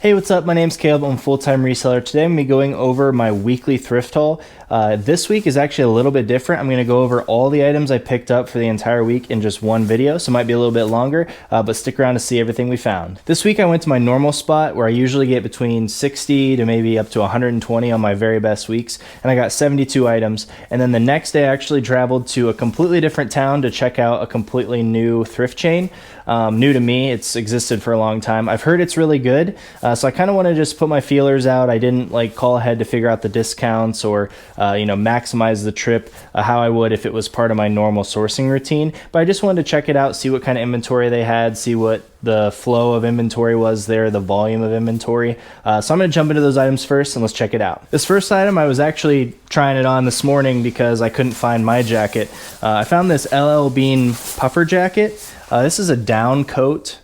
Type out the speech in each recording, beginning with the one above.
Hey, what's up? My name's Caleb. I'm a full-time reseller. Today I'm going to be going over my weekly thrift haul. This week is actually a little bit different. I'm going to go over all the items I picked up for the entire week in just one video, so it might be a little bit longer, but stick around to see everything we found. This week I went to my normal spot where I usually get between 60 to maybe up to 120 on my very best weeks, and I got 72 items. And then the next day I actually traveled to a completely different town to check out a completely new thrift chain. New to me, it's existed for a long time. I've heard it's really good. So I kind of want to just put my feelers out. I didn't call ahead to figure out the discounts or maximize the trip how I would if it was part of my normal sourcing routine. But I just wanted to check it out, see what kind of inventory they had, see what the flow of inventory was there, the volume of inventory. So I'm going to jump into those items first and let's check it out. This first item, I was actually trying it on this morning because I couldn't find my jacket. I found this LL Bean puffer jacket. This is a down coat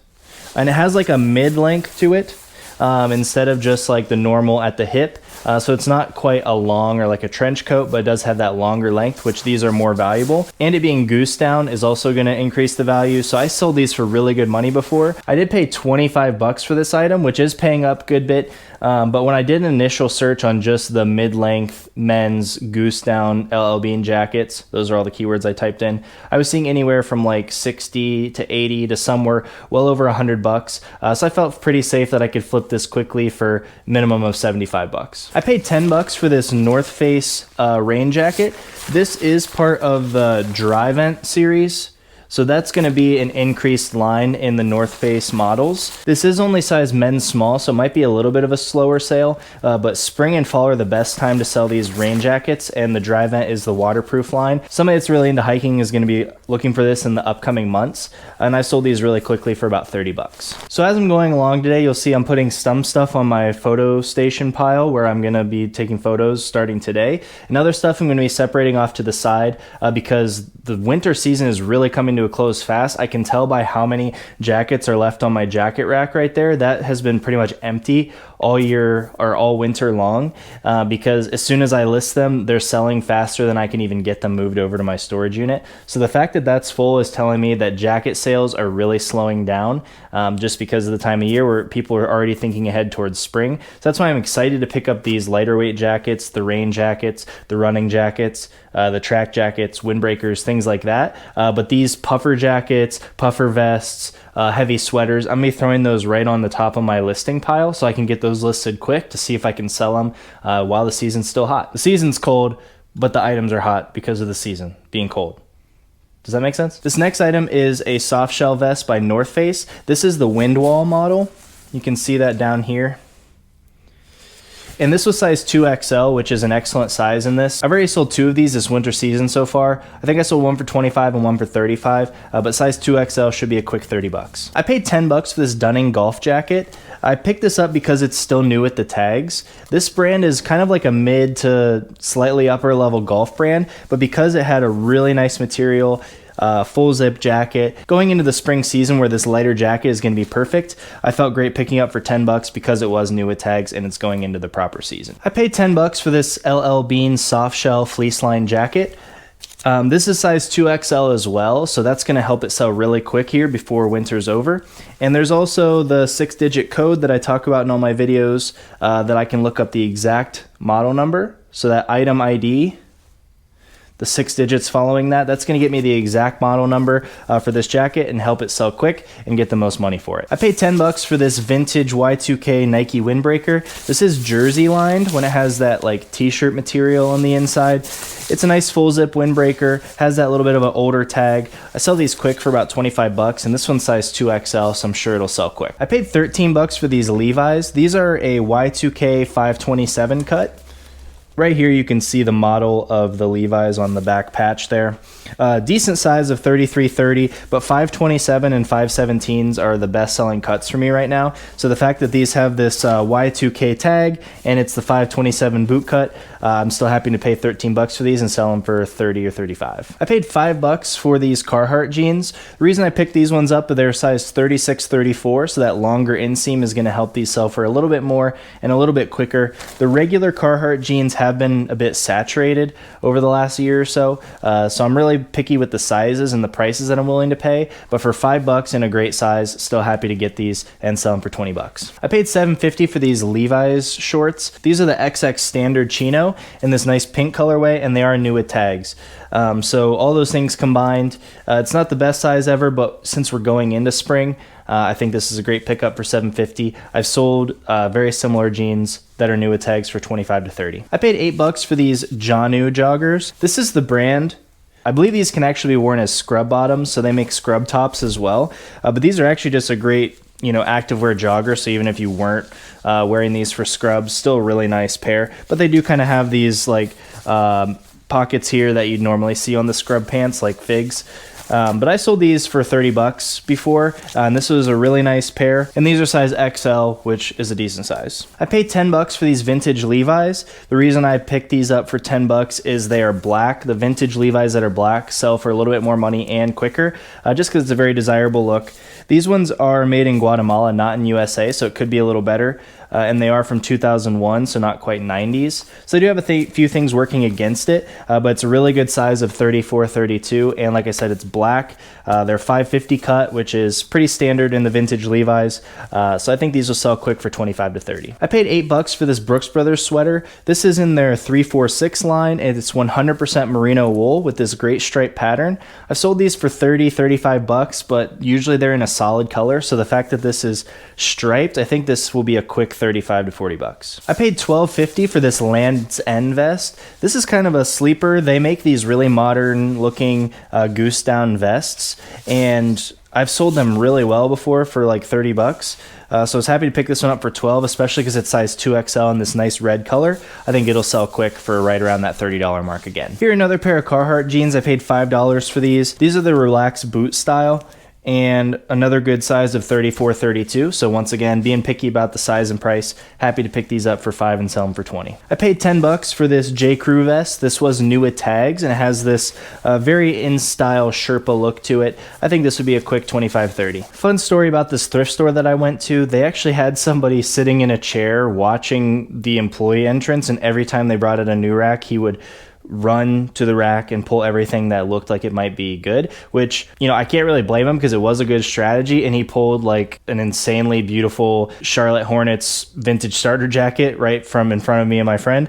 and it has like a mid-length to it. Instead of just like the normal at the hip. So it's not quite a long or like a trench coat, but it does have that longer length, which these are more valuable. And it being goose down is also going to increase the value. So I sold these for really good money before. I did pay 25 bucks for this item, which is paying up a good bit. But when I did an initial search on just the mid-length men's goose down LL Bean jackets, those are all the keywords I typed in, I was seeing anywhere from like 60 to 80 to somewhere well over 100 bucks. So I felt pretty safe that I could flip this quickly for minimum of 75 bucks. I paid 10 bucks for this North Face rain jacket. This is part of the Dry Vent series. So that's going to be an increased line in the North Face models. This is only size men's small, so it might be a little bit of a slower sale, but spring and fall are the best time to sell these rain jackets, and the Dry Vent is the waterproof line. Somebody that's really into hiking is going to be looking for this in the upcoming months, and I sold these really quickly for about 30 bucks. So as I'm going along today, you'll see I'm putting some stuff on my photo station pile where I'm going to be taking photos starting today, and other stuff I'm going to be separating off to the side because the winter season is really coming to a close fast. I can tell by how many jackets are left on my jacket rack right there. That has been pretty much empty all year or all winter long because as soon as I list them, they're selling faster than I can even get them moved over to my storage unit. So the fact that that's full is telling me that jacket sales are really slowing down just because of the time of year where people are already thinking ahead towards spring. So that's why I'm excited to pick up these lighter weight jackets, the rain jackets, the running jackets, the track jackets, windbreakers, things like that. But these puffer jackets, puffer vests, heavy sweaters, I'm going to be throwing those right on the top of my listing pile so I can get those listed quick to see if I can sell them while the season's still hot. The season's cold, but the items are hot because of the season being cold. Does that make sense? This next item is a soft shell vest by North Face. This is the Windwall model. You can see that down here. And this was size 2XL, which is an excellent size in this. I've already sold 2 of these this winter season so far. I think I sold one for 25 and one for 35, but size 2XL should be a quick 30 bucks. I paid 10 bucks for this Dunning golf jacket. I picked this up because it's still new with the tags. This brand is kind of like a mid to slightly upper level golf brand, but because it had a really nice material, full zip jacket. Going into the spring season where this lighter jacket is going to be perfect, I felt great picking up for 10 bucks because it was new with tags and it's going into the proper season. I paid 10 bucks for this LL Bean soft shell fleece line jacket. This is size 2XL as well, so that's going to help it sell really quick here before winter's over. And there's also the 6-digit code that I talk about in all my videos that I can look up the exact model number. So that item ID, the 6 digits following that, that's going to get me the exact model number for this jacket and help it sell quick and get the most money for it. I paid 10 bucks for this vintage Y2K Nike windbreaker. This is jersey lined when it has that like t-shirt material on the inside. It's a nice full zip windbreaker, has that little bit of an older tag. I sell these quick for about 25 bucks and this one's size 2XL, so I'm sure it'll sell quick. I paid 13 bucks for these Levi's. These are a Y2K 527 cut. Right here you can see the model of the Levi's on the back patch there. Decent size of 33/30, but 527 and 517s are the best selling cuts for me right now. So the fact that these have this Y2K tag and it's the 527 boot cut, I'm still happy to pay 13 bucks for these and sell them for 30 or 35. I paid 5 bucks for these Carhartt jeans. The reason I picked these ones up, they're size 36/34, so that longer inseam is going to help these sell for a little bit more and a little bit quicker. The regular Carhartt jeans have been a bit saturated over the last year or so. So I'm really picky with the sizes and the prices that I'm willing to pay. But for $5 in a great size, still happy to get these and sell them for $20. I paid $7.50 for these Levi's shorts. These are the XX standard chino in this nice pink colorway, and they are new with tags. So all those things combined, it's not the best size ever, but since we're going into spring, I think this is a great pickup for $7.50. I've sold very similar jeans that are new with tags for $25 to $30. I paid $8 for these Janu joggers. This is the brand. I believe these can actually be worn as scrub bottoms, so they make scrub tops as well. But these are actually just a great, activewear jogger. So even if you weren't wearing these for scrubs, still a really nice pair. But they do kind of have these pockets here that you'd normally see on the scrub pants, like figs. But I sold these for $30 before, and this was a really nice pair. And these are size XL, which is a decent size. I paid $10 for these vintage Levi's. The reason I picked these up for $10 is they are black. The vintage Levi's that are black sell for a little bit more money and quicker, just because it's a very desirable look. These ones are made in Guatemala, not in USA, so it could be a little better. And they are from 2001, so not quite 90s. So they do have a few things working against it, but it's a really good size of 34, 32, and like I said, it's black. They're 550 cut, which is pretty standard in the vintage Levi's. So I think these will sell quick for $25 to $30. I paid $8 for this Brooks Brothers sweater. This is in their 346 line, and it's 100% merino wool with this great stripe pattern. I've sold these for $30, $35, but usually they're in a solid color. So the fact that this is striped, I think this will be a quick $35 to $40. I paid $12.50 for this Land's End vest. This is kind of a sleeper. They make these really modern looking goose down vests, and I've sold them really well before for like $30. So I was happy to pick this one up for $12, especially because it's size 2XL in this nice red color. I think it'll sell quick for right around that $30 mark again. Here, another pair of Carhartt jeans. I paid $5 for these. These are the relaxed boot style, and another good size of 34, 32. So once again, being picky about the size and price, happy to pick these up for $5 and sell them for $20. I paid $10 for this J. Crew vest. This was new with tags, and it has this very in-style Sherpa look to it. I think this would be a quick $25, $30. Fun story about this thrift store that I went to. They actually had somebody sitting in a chair watching the employee entrance, and every time they brought out a new rack, he would run to the rack and pull everything that looked like it might be good, which, I can't really blame him because it was a good strategy, and he pulled like an insanely beautiful Charlotte Hornets vintage starter jacket right from in front of me and my friend.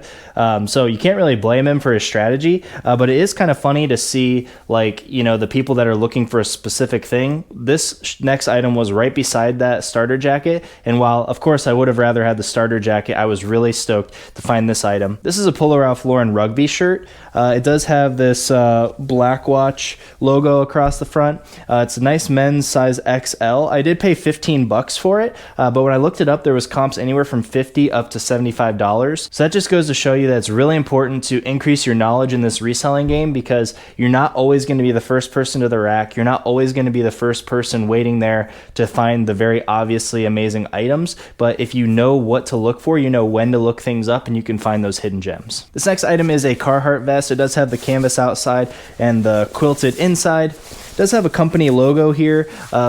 So you can't really blame him for his strategy, but it is kind of funny to see the people that are looking for a specific thing. This next item was right beside that starter jacket, and while of course I would have rather had the starter jacket, I was really stoked to find this item. This is a Polo Ralph Lauren rugby shirt. It does have this Black Watch logo across the front. It's a nice men's size XL. I did pay $15 for it, but when I looked it up, there was comps anywhere from $50 up to $75. So that just goes to show you that it's really important to increase your knowledge in this reselling game, because you're not always going to be the first person to the rack. You're not always going to be the first person waiting there to find the very obviously amazing items. But if you know what to look for, you know when to look things up, and you can find those hidden gems. This next item is a Carhartt vest. It does have the canvas outside and the quilted inside. It does have a company logo here,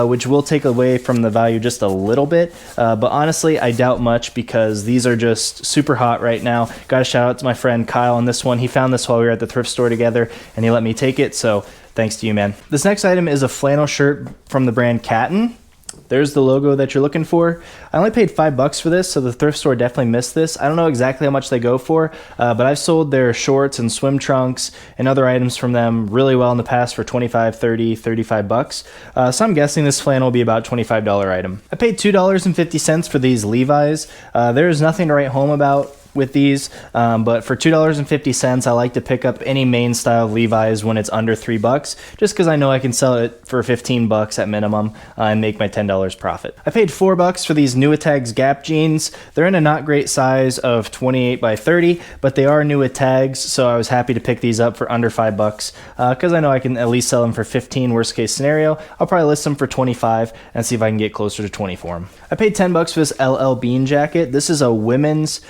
which will take away from the value just a little bit, but honestly I doubt much, because these are just super hot right now. Got a shout out to my friend Kyle on this one. He found this while we were at the thrift store together, and he let me take it, so thanks to you, man. This next item is a flannel shirt from the brand Catton. There's the logo that you're looking for. I only paid $5 for this, so the thrift store definitely missed this. I don't know exactly how much they go for, but I've sold their shorts and swim trunks and other items from them really well in the past for $25, $30, $35. So I'm guessing this flannel will be about a $25 item. I paid $2.50 for these Levi's. There's nothing to write home about with these, but for $2.50 I like to pick up any main style Levi's when it's under $3, just because I know I can sell it for $15 at minimum and make my $10 profit. I paid $4 for these new with tags Gap jeans. They're in a not great size of 28 by 30, but they are new with tags, so I was happy to pick these up for under $5 because I know I can at least sell them for 15. Worst case scenario, I'll probably list them for 25 and see if I can get closer to 20 for them. I paid $10 for this LL Bean jacket. This is a women's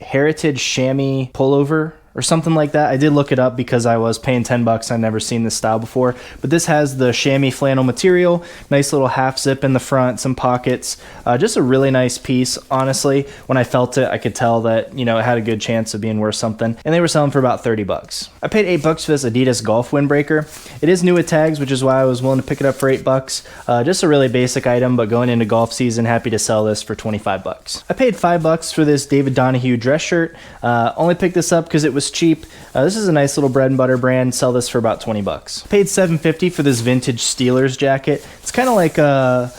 heritage chamois pullover or something like that. I did look it up because I was paying 10 bucks. I'd never seen this style before, but this has the chamois flannel material, nice little half zip in the front, some pockets, just a really nice piece. Honestly, when I felt it, I could tell that, you know, it had a good chance of being worth something, and they were selling for about 30 bucks. I paid 8 bucks for this Adidas golf windbreaker. It is new with tags, which is why I was willing to pick it up for 8 bucks. Just a really basic item, but going into golf season, happy to sell this for 25 bucks. I paid 5 bucks for this David Donahue dress shirt. Only picked this up because it was cheap. This is a nice little bread and butter brand. Sell this for about 20 bucks. Paid $7.50 for this vintage Steelers jacket. It's kind of like a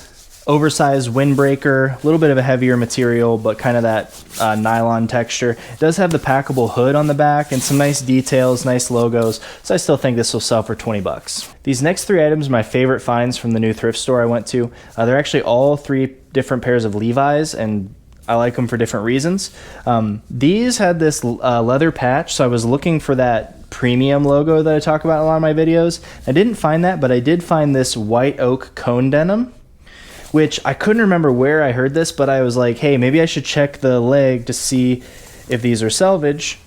oversized windbreaker, a little bit of a heavier material, but kind of that nylon texture. It does have the packable hood on the back and some nice details, nice logos, so I still think this will sell for 20 bucks. These next 3 items are my favorite finds from the new thrift store I went to. They're actually all 3 different pairs of Levi's, and I like them for different reasons. These had this leather patch, so I was looking for that premium logo that I talk about in a lot of my videos. I didn't find that, but I did find this white oak cone denim, which I couldn't remember where I heard this, but I was like, hey, maybe I should check the leg to see if these are salvage.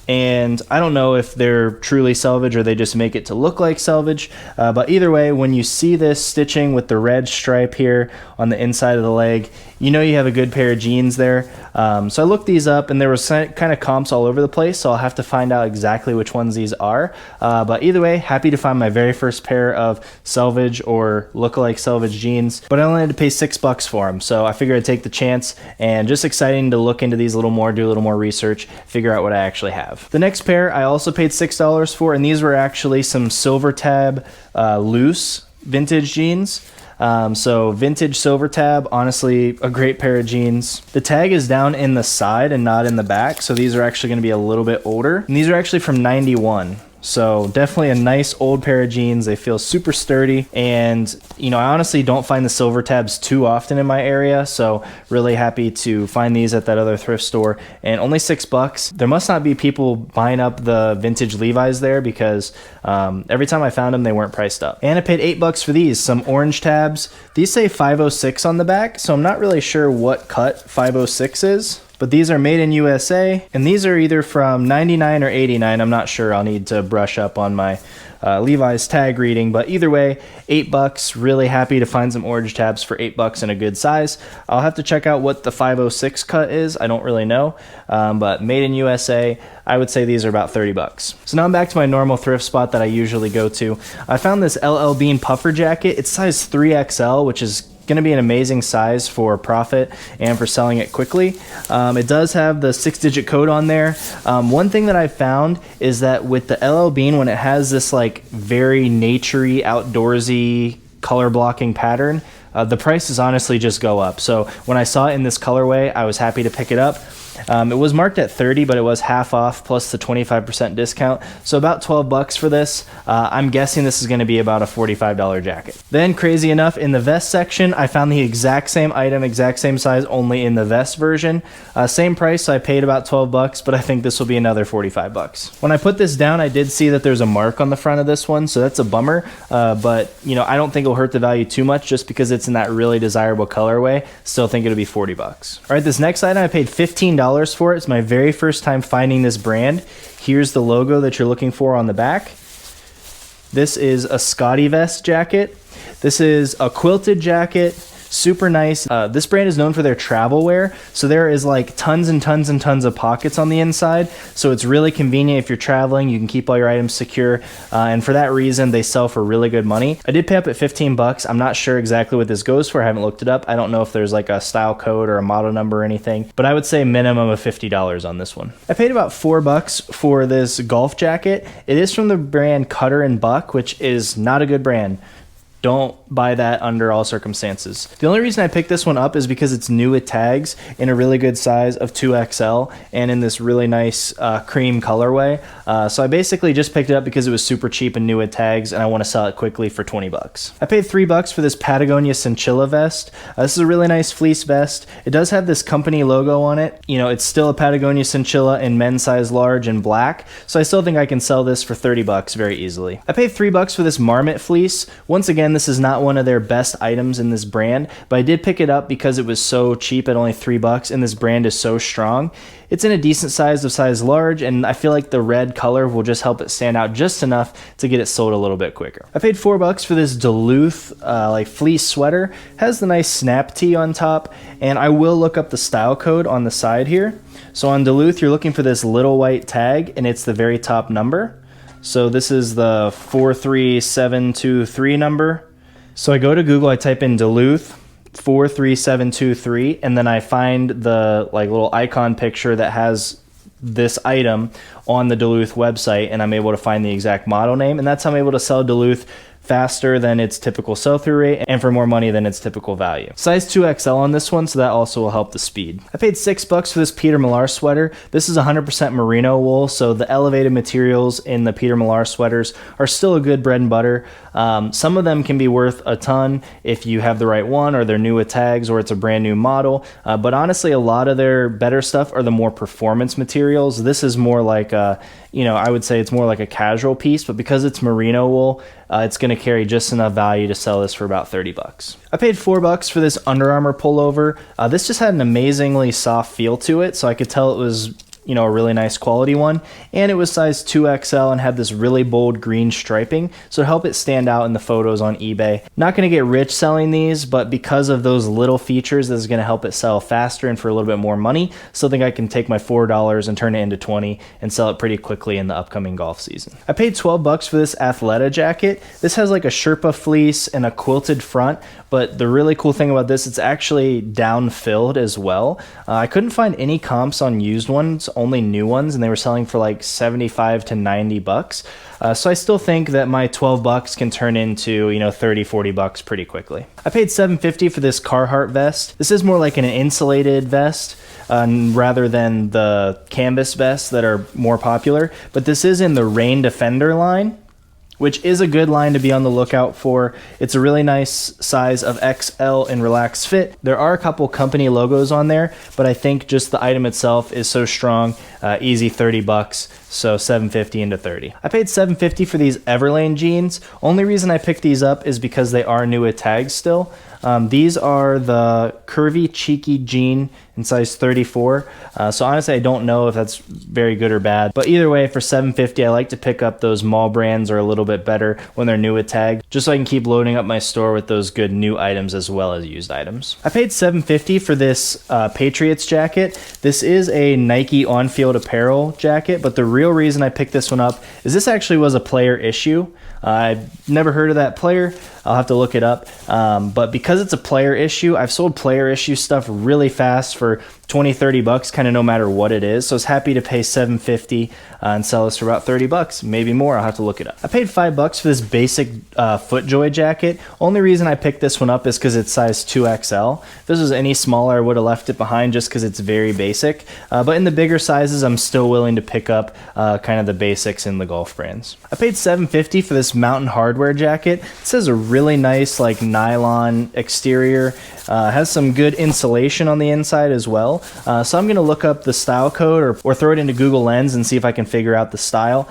And I don't know if they're truly salvage or they just make it to look like salvage, but either way, when you see this stitching with the red stripe here on the inside of the leg, you know you have a good pair of jeans there. So I looked these up, and there was kind of comps all over the place, so I'll have to find out exactly which ones these are. But either way, happy to find my very first pair of salvage or look-alike salvage jeans, but I only had to pay 6 bucks for them, so I figured I'd take the chance, and just exciting to look into these a little more, do a little more research, figure out what I actually have. The next pair I also paid $6 for, and these were actually some Silver Tab loose vintage jeans. So vintage Silver Tab, honestly a great pair of jeans. The tag is down in the side and not in the back, so these are actually going to be a little bit older. And these are actually from 91. So definitely a nice old pair of jeans. They feel super sturdy, and you know, I honestly don't find the Silver Tabs too often in my area, so really happy to find these at that other thrift store, and only 6 bucks. There must not be people buying up the vintage Levi's there, because every time I found them they weren't priced up. And I paid 8 bucks for these, some orange tabs. These say 506 on the back, so I'm not really sure what cut 506 is. But these are made in USA, and these are either from 99 or 89. I'm not sure. I'll need to brush up on my Levi's tag reading, but either way, 8 bucks. Really happy to find some orange tabs for 8 bucks in a good size. I'll have to check out what the 506 cut is. I don't really know, but made in USA. I would say these are about 30 bucks. So now I'm back to my normal thrift spot that I usually go to. I found this LL Bean puffer jacket. It's size 3XL, which is going to be an amazing size for profit and for selling it quickly. It does have the 6-digit code on there. One thing that I found is that with the LL Bean, when it has this like very naturey, outdoorsy color blocking pattern, the prices honestly just go up. So when I saw it in this colorway, I was happy to pick it up. It was marked at 30, but it was half off plus the 25% discount, so about 12 bucks for this. I'm guessing this is going to be about a $45 jacket. Then, crazy enough, in the vest section, I found the exact same item, exact same size, only in the vest version. Same price, so I paid about 12 bucks, but I think this will be another 45 bucks. When I put this down, I did see that there's a mark on the front of this one, so that's a bummer, but you know, I don't think it'll hurt the value too much just because it's in that really desirable colorway. Still think it'll be 40 bucks. All right, this next item I paid $15 for. It's my very first time finding this brand. Here's the logo that you're looking for on the back. This is a Scotty vest jacket. This is a quilted jacket. Super nice. This brand is known for their travel wear, so there is like tons and tons and tons of pockets on the inside, so it's really convenient if you're traveling. You can keep all your items secure, and for that reason they sell for really good money. I did pay up at 15 bucks. I'm not sure exactly what this goes for. I haven't looked it up. I don't know if there's like a style code or a model number or anything, but I would say minimum of $50 on this one. I paid about 4 bucks for this golf jacket. It is from the brand Cutter and Buck, which is not a good brand. Don't buy that under all circumstances. The only reason I picked this one up is because it's new with tags in a really good size of 2XL and in this really nice cream colorway. So I basically just picked it up because it was super cheap and new with tags, and I want to sell it quickly for 20 bucks. I paid 3 bucks for this Patagonia Cinchilla vest. This is a really nice fleece vest. It does have this company logo on it. You know, it's still a Patagonia Cinchilla in men's size large and black, so I still think I can sell this for 30 bucks very easily. I paid 3 bucks for this Marmot fleece. Once again, Again, this is not one of their best items in this brand, but I did pick it up because it was so cheap at only $3, and this brand is so strong. It's in a decent size of size large, and I feel like the red color will just help it stand out just enough to get it sold a little bit quicker. I paid $4 for this Duluth like fleece sweater. Has the nice snap tee on top, and I will look up the style code on the side here. So on Duluth, you're looking for this little white tag, and it's the very top number. So this is the 43723 number. So I go to Google, I type in Duluth 43723, and then I find the like little icon picture that has this item on the Duluth website, and I'm able to find the exact model name, and that's how I'm able to sell Duluth faster than its typical sell-through rate and for more money than its typical value. Size 2XL on this one, so that also will help the speed. I paid $6 for this Peter Millar sweater. This is 100% merino wool, so the elevated materials in the Peter Millar sweaters are still a good bread and butter. Some of them can be worth a ton if you have the right one, or they're new with tags, or it's a brand new model. But honestly, a lot of their better stuff are the more performance materials. This is more like a, I would say it's more like a casual piece, but because it's merino wool, it's going to carry just enough value to sell this for about $30. I paid $4 for this Under Armour pullover. This just had an amazingly soft feel to it, so I could tell it was a really nice quality one, and it was size 2XL and had this really bold green striping, so to help it stand out in the photos on eBay. Not going to get rich selling these, but because of those little features, this is going to help it sell faster and for a little bit more money. So I think I can take my $4 and turn it into $20 and sell it pretty quickly in the upcoming golf season. I paid $12 for this Athleta jacket. This has like a Sherpa fleece and a quilted front, but the really cool thing about this, it's actually down-filled as well. I couldn't find any comps on used ones, only new ones, and they were selling for like $75 to $90. So I still think that my $12 can turn into, $30-40 pretty quickly. I paid $7.50 for this Carhartt vest. This is more like an insulated vest rather than the canvas vests that are more popular, but this is in the Rain Defender line, which is a good line to be on the lookout for. It's a really nice size of XL and relaxed fit. There are a couple company logos on there, but I think just the item itself is so strong, easy $30, so $7.50 into $30. I paid $7.50 for these Everlane jeans. Only reason I picked these up is because they are new with tags still. These are the curvy cheeky jean in size 34. So honestly, I don't know if that's very good or bad, but either way, for $7.50, I like to pick up those mall brands or a little bit better when they're new with tags, just so I can keep loading up my store with those good new items as well as used items. I paid $7.50 for this Patriots jacket. This is a Nike on-field apparel jacket, but the real reason I picked this one up is this actually was a player issue. I've never heard of that player. I'll have to look it up. But because it's a player issue, I've sold player issue stuff really fast for $20-30, kind of no matter what it is. So I was happy to pay $7.50 and sell this for about $30, maybe more. I'll have to look it up. I paid $5 for this basic FootJoy jacket. Only reason I picked this one up is because it's size 2XL. If this was any smaller, I would have left it behind just because it's very basic. But in the bigger sizes, I'm still willing to pick up kind of the basics in the golf brands. I paid $7.50 for this Mountain Hardwear jacket. This has a really nice like nylon exterior. Has some good insulation on the inside as well. So I'm going to look up the style code or throw it into Google Lens and see if I can figure out the style,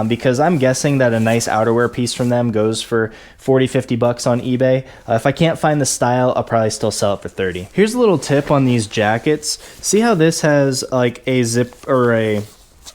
because I'm guessing that a nice outerwear piece from them goes for $40-50 on eBay. If I can't find the style, I'll probably still sell it for $30. Here's a little tip on these jackets. See how this has like a zip or a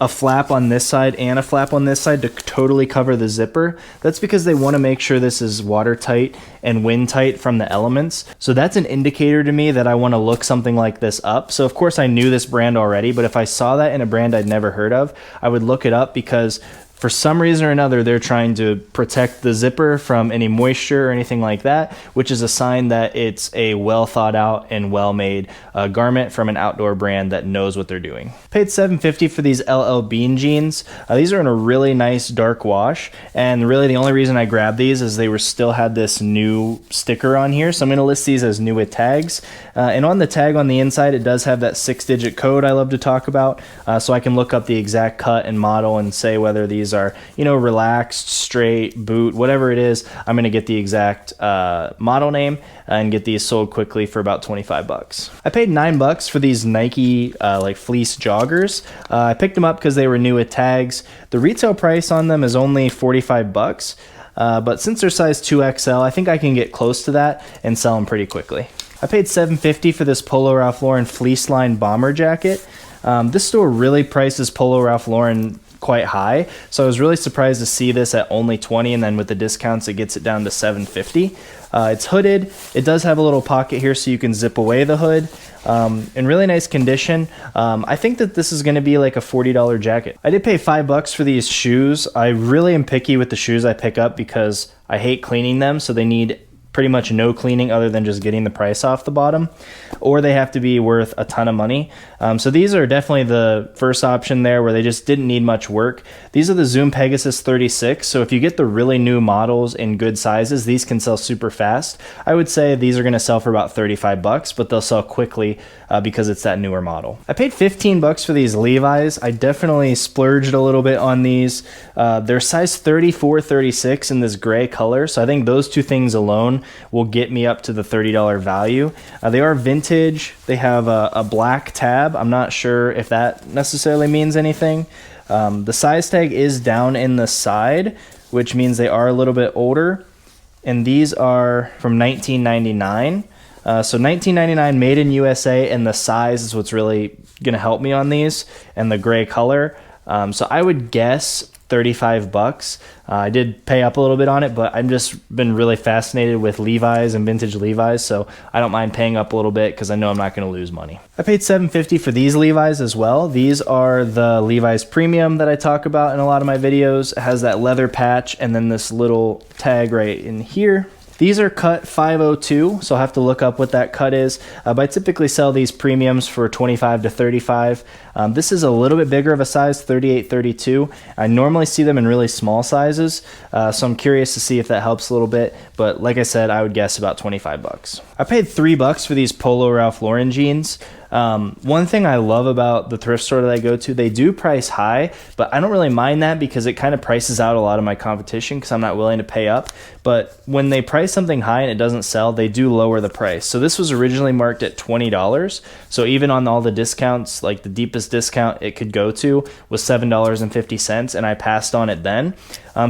flap on this side and a flap on this side to totally cover the zipper? That's because they want to make sure this is watertight and wind tight from the elements. So that's an indicator to me that I want to look something like this up. So of course I knew this brand already, but if I saw that in a brand I'd never heard of, I would look it up, because for some reason or another, they're trying to protect the zipper from any moisture or anything like that, which is a sign that it's a well thought out and well made garment from an outdoor brand that knows what they're doing. Paid $7.50 for these LL Bean jeans. These are in a really nice dark wash, and really the only reason I grabbed these is they still had this new sticker on here, so I'm going to list these as new with tags. And on the tag on the inside, it does have that 6-digit code I love to talk about, so I can look up the exact cut and model and say whether these are, relaxed, straight, boot, whatever it is. I'm going to get the exact model name and get these sold quickly for about $25. I paid $9 for these Nike like fleece joggers. I picked them up because they were new with tags. The retail price on them is only $45. but since they're size 2XL, I think I can get close to that and sell them pretty quickly. I paid $7.50 for this Polo Ralph Lauren fleece line bomber jacket. This store really prices Polo Ralph Lauren quite high, so I was really surprised to see this at only $20, and then with the discounts it gets it down to $7.50. It's hooded. It does have a little pocket here so you can zip away the hood. In really nice condition. I think that this is going to be like a $40 jacket. I did pay $5 for these shoes. I really am picky with the shoes I pick up because I hate cleaning them, so they need pretty much no cleaning other than just getting the price off the bottom, or they have to be worth a ton of money. So these are definitely the first option there, where they just didn't need much work. These are the Zoom Pegasus 36, so if you get the really new models in good sizes, these can sell super fast. I would say these are going to sell for about $35, but they'll sell quickly because it's that newer model. I paid $15 for these Levi's. I definitely splurged a little bit on these. They're size 34, 36 in this gray color, so I think those two things alone will get me up to the $30 value. They are vintage. They have a black tab. I'm not sure if that necessarily means anything. The size tag is down in the side, which means they are a little bit older. And these are from 1999. So 1999, made in USA, and the size is what's really going to help me on these, and the gray color. So I would guess $35. I did pay up a little bit on it, but I've just been really fascinated with Levi's and vintage Levi's, so I don't mind paying up a little bit because I know I'm not going to lose money. I paid $7.50 for these Levi's as well. These are the Levi's Premium that I talk about in a lot of my videos. It has that leather patch and then this little tag right in here. These are cut 502, so I'll have to look up what that cut is, but I typically sell these premiums for $25 to $35. This is a little bit bigger of a size, 38, 32. I normally see them in really small sizes, so I'm curious to see if that helps a little bit, but like I said, I would guess about $25. I paid $3 for these Polo Ralph Lauren jeans. One thing I love about the thrift store that I go to, they do price high, but I don't really mind that because it kind of prices out a lot of my competition because I'm not willing to pay up. But when they price something high and it doesn't sell, they do lower the price. So this was originally marked at $20. So even on all the discounts, like the deepest discount it could go to was $7.50, and I passed on it then.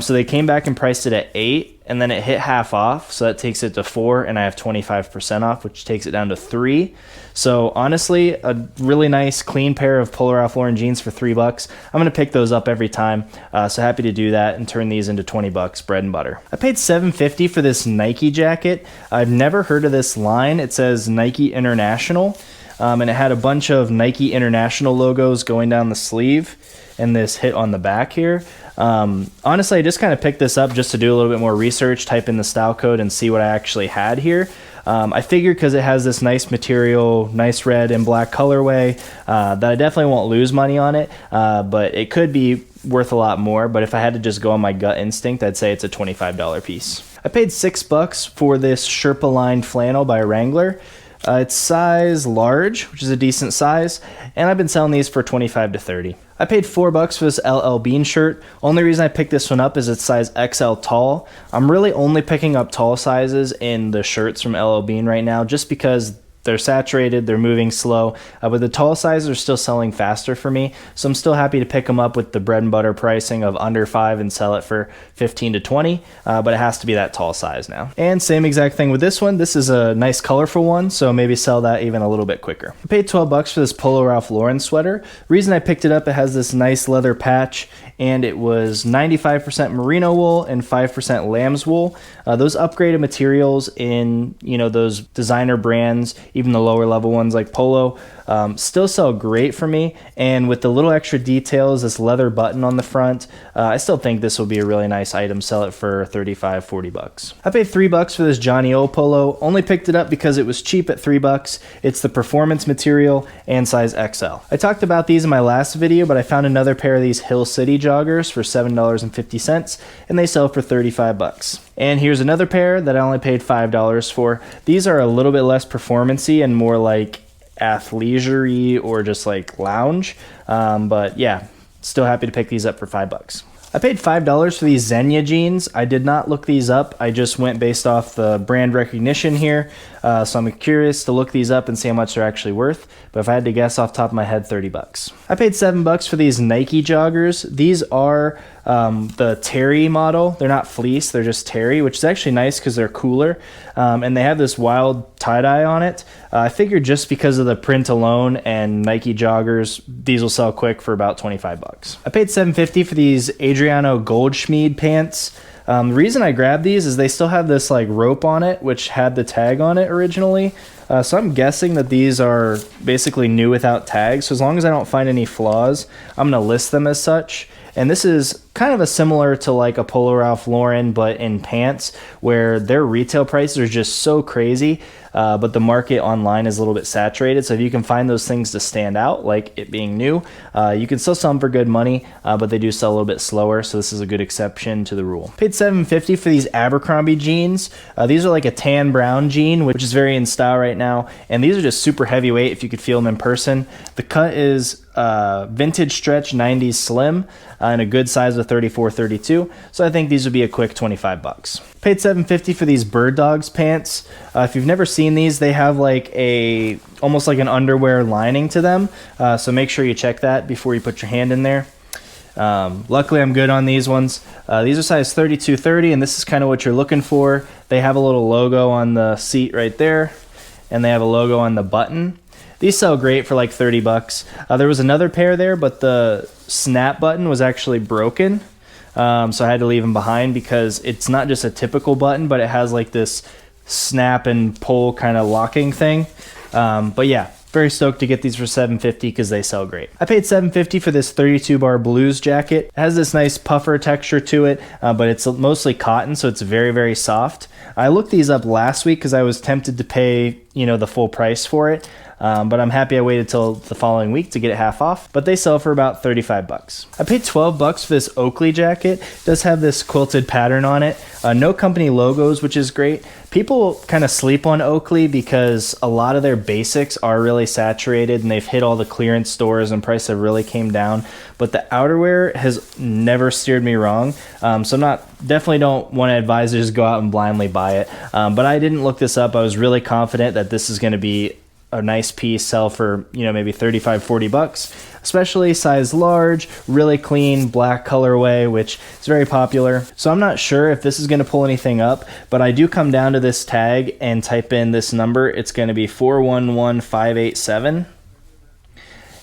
So they came back and priced it at $8. And then it hit half off, so that takes it to $4, and I have 25% off, which takes it down to $3. So honestly, a really nice clean pair of Polo Ralph Lauren jeans for $3. I'm gonna pick those up every time, so happy to do that and turn these into $20, bread and butter. I paid $7.50 for this Nike jacket. I've never heard of this line. It says Nike International, and it had a bunch of Nike International logos going down the sleeve, and this hit on the back here. Honestly, I just kind of picked this up just to do a little bit more research, type in the style code and see what I actually had here. I figured because it has this nice material, nice red and black colorway, that I definitely won't lose money on it, but it could be worth a lot more. But if I had to just go on my gut instinct, I'd say it's a $25 piece. I paid $6 for this Sherpa lined flannel by Wrangler. It's size large, which is a decent size, and I've been selling these for $25 to $30. I paid $4 for this LL Bean shirt. Only reason I picked this one up is it's size XL tall. I'm really only picking up tall sizes in the shirts from LL Bean right now just because they're saturated, they're moving slow, but the tall sizes are still selling faster for me, so I'm still happy to pick them up with the bread and butter pricing of under $5 and sell it for $15 to $20, but it has to be that tall size now. And same exact thing with this one. This is a nice colorful one, so maybe sell that even a little bit quicker. I paid $12 for this Polo Ralph Lauren sweater. Reason I picked it up, it has this nice leather patch, and it was 95% merino wool and 5% lamb's wool. Those upgraded materials in, those designer brands, even the lower level ones like Polo, still sell great for me. And with the little extra details, this leather button on the front, I still think this will be a really nice item. Sell it for $35, $40. I paid $3 for this Johnny O polo. Only picked it up because it was cheap at $3. It's the performance material and size XL. I talked about these in my last video, but I found another pair of these Hill City joggers for $7.50, and they sell for $35. And here's another pair that I only paid $5 for. These are a little bit less performancy and more like athleisure or just like lounge, but yeah, still happy to pick these up for $5. I paid $5 for these Xenia jeans. I did not look these up. I just went based off the brand recognition here. so I'm curious to look these up and see how much they're actually worth. But if I had to guess off the top of my head, 30 bucks. I paid $7 for these Nike joggers. These are the terry model. They're not fleece, they're just terry, which is actually nice because they're cooler. And they have this wild tie-dye on it. I figured just because of the print alone and Nike joggers, these will sell quick for about 25 bucks. I paid $7.50 for these Adriano Goldschmied pants. The reason I grabbed these is they still have this like rope on it, which had the tag on it originally. So I'm guessing that these are basically new without tags. So as long as I don't find any flaws, I'm gonna list them as such. And this is kind of a similar to like a Polo Ralph Lauren, but in pants, where their retail prices are just so crazy, but the market online is a little bit saturated. So if you can find those things to stand out, like it being new, you can still sell them for good money, but they do sell a little bit slower. So this is a good exception to the rule. Paid $7.50 for these Abercrombie jeans. These are like a tan brown jean, which is very in style right now. And these are just super heavyweight if you could feel them in person. The cut is vintage stretch 90s slim in a good size of 34-32. So I think these would be a quick 25 bucks. Paid $7.50 for these Bird Dogs pants. If you've never seen these, they have like almost like an underwear lining to them. So make sure you check that before you put your hand in there. Luckily I'm good on these ones. These are size 32-30, and this is kind of what you're looking for. They have a little logo on the seat right there, and they have a logo on the button. These sell great for like 30 bucks. There was another pair there, but the snap button was actually broken. So I had to leave them behind because it's not just a typical button, but it has like this snap and pull kind of locking thing. But yeah, very stoked to get these for $7.50 because they sell great. I paid $7.50 for this 32 bar blues jacket. It has this nice puffer texture to it, but it's mostly cotton, so it's very, very soft. I looked these up last week because I was tempted to pay, the full price for it. But I'm happy I waited till the following week to get it half off, but they sell for about 35 bucks. I paid 12 bucks for this Oakley jacket. It does have this quilted pattern on it. No company logos, which is great. People kind of sleep on Oakley because a lot of their basics are really saturated and they've hit all the clearance stores and prices have really came down. But the outerwear has never steered me wrong. So definitely don't want to advise you just go out and blindly buy it. But I didn't look this up. I was really confident that this is going to be a nice piece, sell for maybe 35-40 bucks, especially size large, really clean black colorway, which is very popular. So I'm not sure if this is going to pull anything up, but I do come down to this tag and type in this number. It's going to be 411587,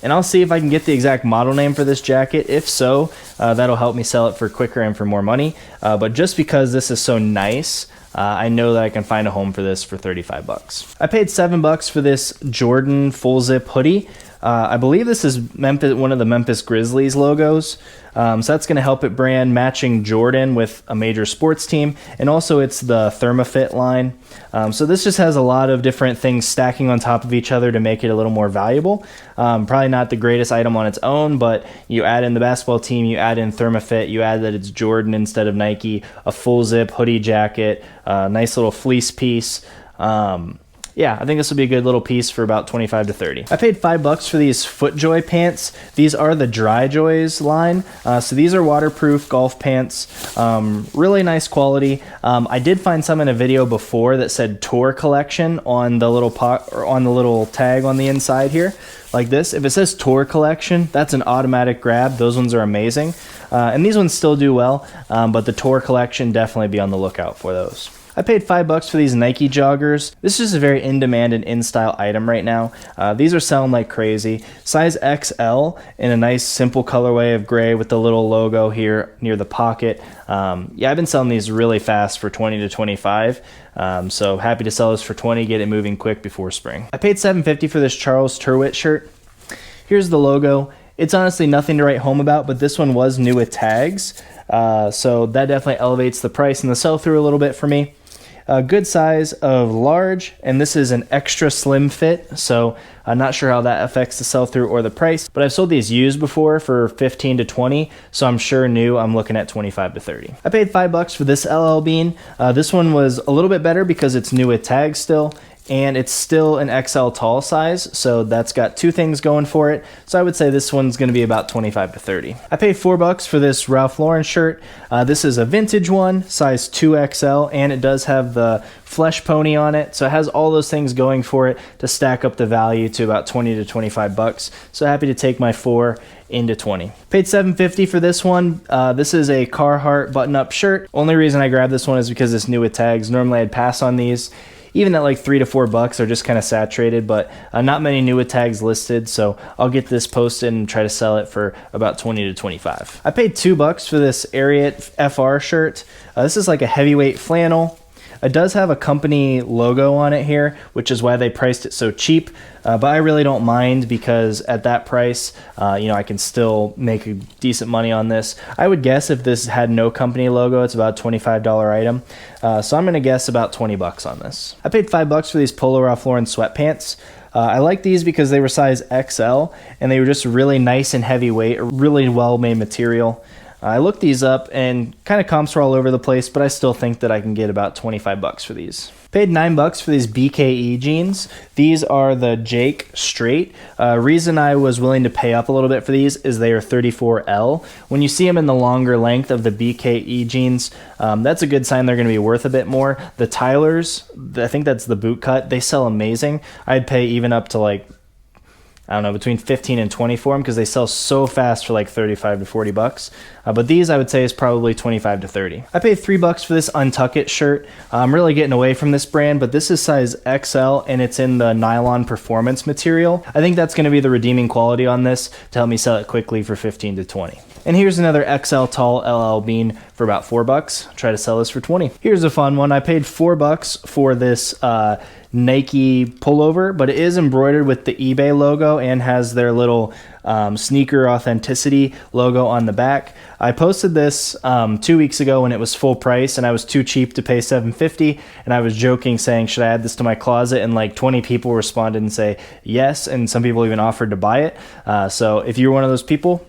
and I'll see if I can get the exact model name for this jacket. If so, that'll help me sell it for quicker and for more money. But just because this is so nice, I know that I can find a home for this for 35 bucks. I paid $7 for this Jordan full zip hoodie. I believe this is one of the Memphis Grizzlies logos. So that's going to help it brand matching Jordan with a major sports team. And also it's the ThermaFit line. So this just has a lot of different things stacking on top of each other to make it a little more valuable. Probably not the greatest item on its own, but you add in the basketball team, you add in ThermaFit, you add that it's Jordan instead of Nike, a full zip hoodie jacket, nice little fleece piece. Yeah, I think this will be a good little piece for about 25 to 30. I paid $5 for these FootJoy pants. These are the Dry Joys line. So these are waterproof golf pants. Really nice quality. I did find some in a video before that said Tour Collection on the little on the little tag on the inside here, like this. If it says Tour Collection, that's an automatic grab. Those ones are amazing. And these ones still do well, but the Tour Collection, definitely be on the lookout for those. I paid $5 for these Nike joggers. This is a very in-demand and in-style item right now. These are selling like crazy. Size XL in a nice simple colorway of gray with the little logo here near the pocket. Yeah, I've been selling these really fast for 20 to 25. So happy to sell this for 20, get it moving quick before spring. I paid $7.50 for this Charles Turwitt shirt. Here's the logo. It's honestly nothing to write home about, but this one was new with tags. So that definitely elevates the price and the sell-through a little bit for me. A good size of large, and this is an extra slim fit, so I'm not sure how that affects the sell-through or the price, but I've sold these used before for 15 to 20, so I'm sure new I'm looking at 25 to 30. I paid $5 for this LL Bean. This one was a little bit better because it's new with tags still, and it's still an XL tall size, so that's got two things going for it. So I would say this one's going to be about 25 to 30. I paid $4 for this Ralph Lauren shirt. This is a vintage one, size 2XL, and it does have the flesh pony on it, so it has all those things going for it to stack up the value to about 20 to 25 bucks. So happy to take my 4 into 20. Paid $7.50 for this one. This is a Carhartt button-up shirt. Only reason I grabbed this one is because it's new with tags. Normally I'd pass on these. Even at like $3 to $4, they're just kind of saturated, but not many new with tags listed, so I'll get this posted and try to sell it for about 20 to 25. I paid $2 for this Ariat FR shirt. This is like a heavyweight flannel. It does have a company logo on it here, which is why they priced it so cheap, but I really don't mind because at that price, I can still make a decent money on this. I would guess if this had no company logo, it's about a $25 item, so I'm going to guess about 20 bucks on this. I paid $5 for these Polo Ralph Lauren sweatpants. I like these because they were size XL, and they were just really nice and heavyweight, a really well-made material. I looked these up and kind of comps were all over the place, but I still think that I can get about 25 bucks for these. Paid $9 for these BKE jeans. These are the Jake Straight. Reason I was willing to pay up a little bit for these is they are 34L. When you see them in the longer length of the BKE jeans, that's a good sign they're going to be worth a bit more. The Tylers, I think that's the boot cut, they sell amazing. I'd pay even up to like, I don't know, between 15 and 20 for them because they sell so fast for like 35 to 40 bucks. But these I would say is probably 25 to 30. I paid $3 for this Untuck It shirt. I'm really getting away from this brand, but this is size XL and it's in the nylon performance material. I think that's going to be the redeeming quality on this to help me sell it quickly for 15 to 20. And here's another XL tall LL Bean for about $4. I'll try to sell this for 20. Here's a fun one. I paid $4 for this Nike pullover, but it is embroidered with the eBay logo and has their little sneaker authenticity logo on the back. I posted this 2 weeks ago when it was full price and I was too cheap to pay $7.50, and I was joking saying, should I add this to my closet? And like 20 people responded and say yes, and some people even offered to buy it. So if you're one of those people,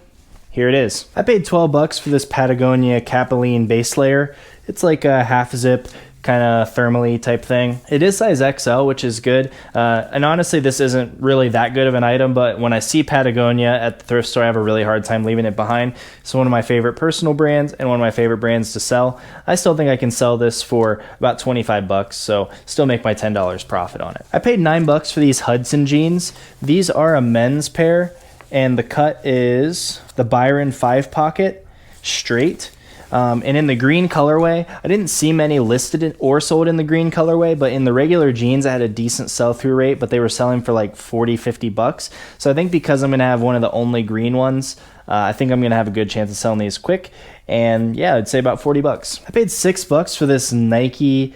here it is. I paid $12 for this Patagonia Capilene base layer. It's like a half zip, kind of thermally type thing. It is size XL, which is good. And honestly, this isn't really that good of an item, but when I see Patagonia at the thrift store, I have a really hard time leaving it behind. It's one of my favorite personal brands and one of my favorite brands to sell. I still think I can sell this for about 25 bucks, so still make my $10 profit on it. I paid $9 for these Hudson jeans. These are a men's pair, and the cut is the Byron 5 pocket straight. And in the green colorway, I didn't see many listed or sold in the green colorway, but in the regular jeans, I had a decent sell-through rate, but they were selling for like 40, 50 bucks. So I think because I'm going to have one of the only green ones, I think I'm going to have a good chance of selling these quick. And yeah, I'd say about 40 bucks. I paid $6 for this Nike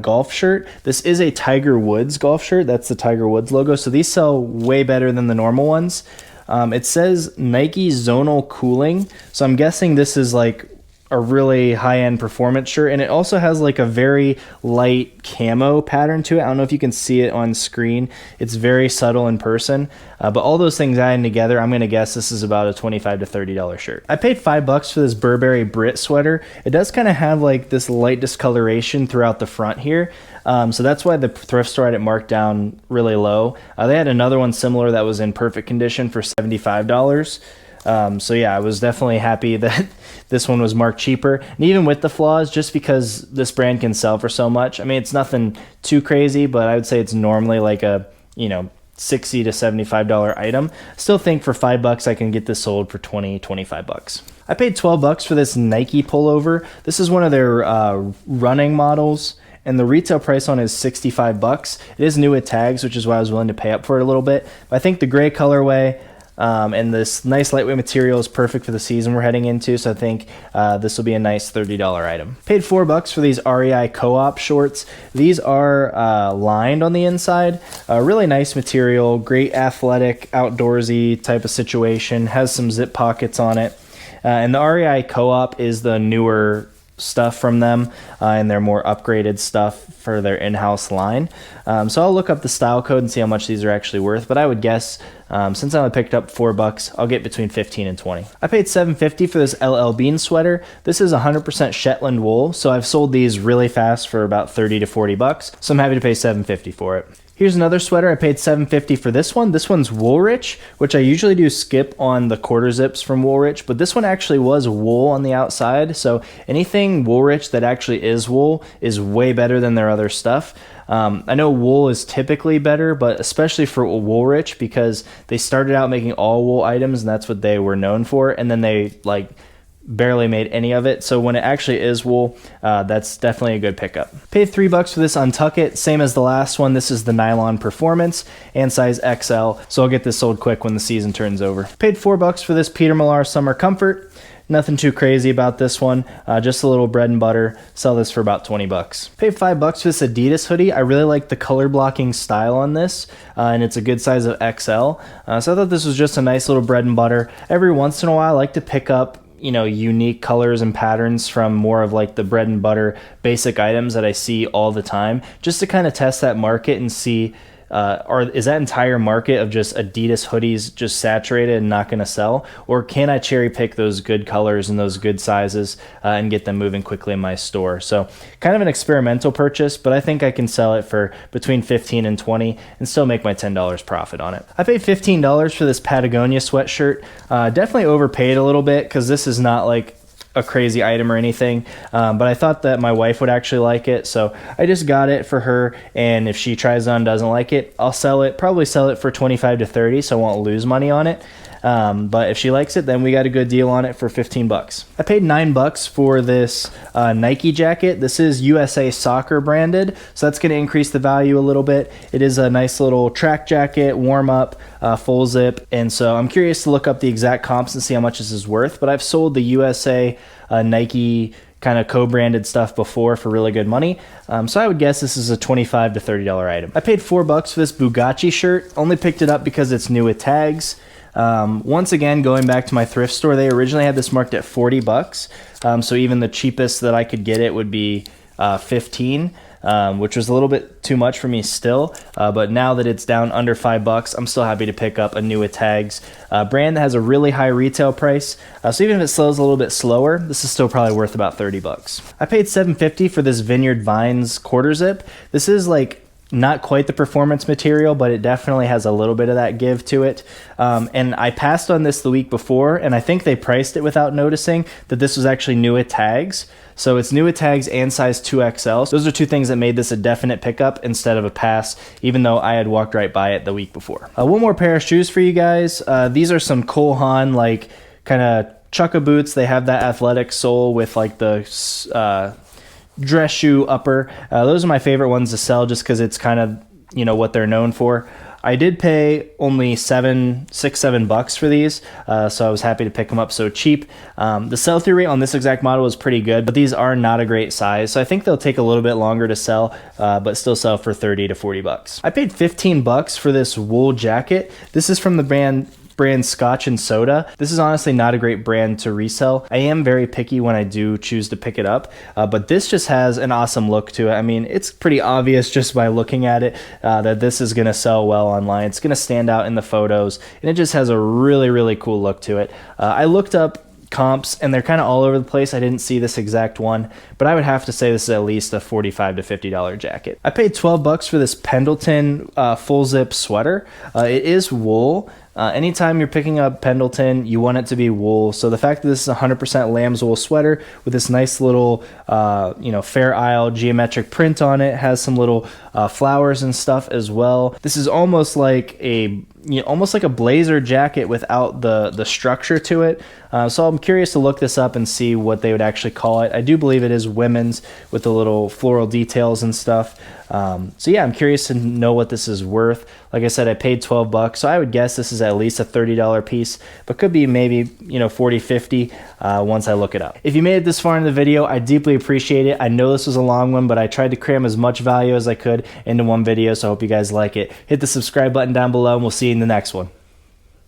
golf shirt. This is a Tiger Woods golf shirt. That's the Tiger Woods logo. So these sell way better than the normal ones. It says Nike Zonal Cooling. So I'm guessing this is like a really high-end performance shirt, and it also has like a very light camo pattern to it. I don't know if you can see it on screen. It's very subtle in person, but all those things adding together, I'm going to guess this is about a $25 to $30 shirt. I paid $5 for this Burberry Brit sweater. It does kind of have like this light discoloration throughout the front here, so that's why the thrift store had it marked down really low. They had another one similar that was in perfect condition for $75. So yeah, I was definitely happy that this one was marked cheaper, and even with the flaws, just because this brand can sell for so much. I mean, it's nothing too crazy, but I would say it's normally like a, $60 to $75 item. Still think for $5 I can get this sold for 20, 25 bucks. I paid $12 for this Nike pullover. This is one of their running models, and the retail price on it is 65 bucks. It is new with tags, which is why I was willing to pay up for it a little bit. But I think the gray colorway, and this nice lightweight material is perfect for the season we're heading into, so I think this will be a nice $30 item. Paid $4 for these REI Co-op shorts. These are lined on the inside. Really nice material, great athletic, outdoorsy type of situation. Has some zip pockets on it. And the REI Co-op is the newer stuff from them and their more upgraded stuff for their in-house line. So I'll look up the style code and see how much these are actually worth, but I would guess since I only picked up $4, I'll get between 15 and 20. I paid $7.50 for this LL Bean sweater. This is 100% Shetland wool, so I've sold these really fast for about 30 to 40 bucks, so I'm happy to pay $7.50 for it. Here's another sweater. I paid $7.50 for this one. This one's Woolrich, which I usually do skip on the quarter zips from Woolrich, but this one actually was wool on the outside. So anything Woolrich that actually is wool is way better than their other stuff. I know wool is typically better, but especially for Woolrich, because they started out making all wool items and that's what they were known for. And then they barely made any of it, so when it actually is wool, that's definitely a good pickup. Paid $3 for this Untuck It, same as the last one. This is the nylon performance and size XL, so I'll get this sold quick when the season turns over. Paid $4 for this Peter Millar Summer Comfort. Nothing too crazy about this one, just a little bread and butter. Sell this for about 20 bucks. Paid $5 for this Adidas hoodie. I really like the color blocking style on this, and it's a good size of XL. So I thought this was just a nice little bread and butter. Every once in a while, I like to pick up unique colors and patterns from more of the bread and butter basic items that I see all the time, just to kind of test that market and see is that entire market of just Adidas hoodies just saturated and not going to sell, or can I cherry pick those good colors and those good sizes and get them moving quickly in my store? So kind of an experimental purchase, but I think I can sell it for between 15 and 20 and still make my $10 profit on it. I paid $15 for this Patagonia sweatshirt. Definitely overpaid a little bit because this is not a crazy item or anything, but I thought that my wife would actually like it, so I just got it for her, and if she tries on doesn't like it, I'll probably sell it for 25 to 30, so I won't lose money on it. But if she likes it, then we got a good deal on it for 15 bucks. I paid $9 for this Nike jacket. This is USA Soccer branded, so that's going to increase the value a little bit. It is a nice little track jacket, warm up, full zip, and so I'm curious to look up the exact comps and see how much this is worth, but I've sold the USA Nike kind of co-branded stuff before for really good money, so I would guess this is a $25 to $30 item. I paid $4 for this Bugatti shirt. Only picked it up because it's new with tags. Once again, going back to my thrift store, they originally had this marked at 40 bucks. So even the cheapest that I could get it would be 15, which was a little bit too much for me still. But now that it's down under $5, I'm still happy to pick up a new with tags brand that has a really high retail price. So even if it sells a little bit slower, this is still probably worth about 30 bucks. I paid $7.50 for this Vineyard Vines quarter zip. This is not quite the performance material, but it definitely has a little bit of that give to it. And I passed on this the week before, and I think they priced it without noticing that this was actually new with tags. So it's new with tags and size 2XL. So those are two things that made this a definite pickup instead of a pass, even though I had walked right by it the week before. One more pair of shoes for you guys. These are some Cole Haan, kind of chukka boots. They have that athletic sole with the dress shoe upper. Those are my favorite ones to sell just because it's kind of what they're known for. I did pay only $7 for these, so I was happy to pick them up so cheap. The sell-through rate on this exact model is pretty good, but these are not a great size, so I think they'll take a little bit longer to sell, but still sell for 30 to 40 bucks. I paid 15 bucks for this wool jacket. This is from the brand Scotch and Soda. This is honestly not a great brand to resell. I am very picky when I do choose to pick it up, but this just has an awesome look to it. I mean, it's pretty obvious just by looking at it that this is going to sell well online. It's going to stand out in the photos, and it just has a really, really cool look to it. I looked up comps and they're kind of all over the place. I didn't see this exact one, but I would have to say this is at least a $45 to $50 jacket. I paid 12 bucks for this Pendleton full zip sweater. It is wool. Anytime you're picking up Pendleton, you want it to be wool. So the fact that this is 100% lamb's wool sweater with this nice little, Fair Isle geometric print on it, has some little flowers and stuff as well. This is almost like a blazer jacket without the structure to it. So I'm curious to look this up and see what they would actually call it. I do believe it is women's with the little floral details and stuff. So yeah, I'm curious to know what this is worth. Like I said, I paid 12 bucks, so I would guess this is at least a $30 piece, but could be maybe 40, 50 once I look it up. If you made it this far in the video, I deeply appreciate it. I know this was a long one, but I tried to cram as much value as I could into one video, so I hope you guys like it. Hit the subscribe button down below, and we'll see you in the next one.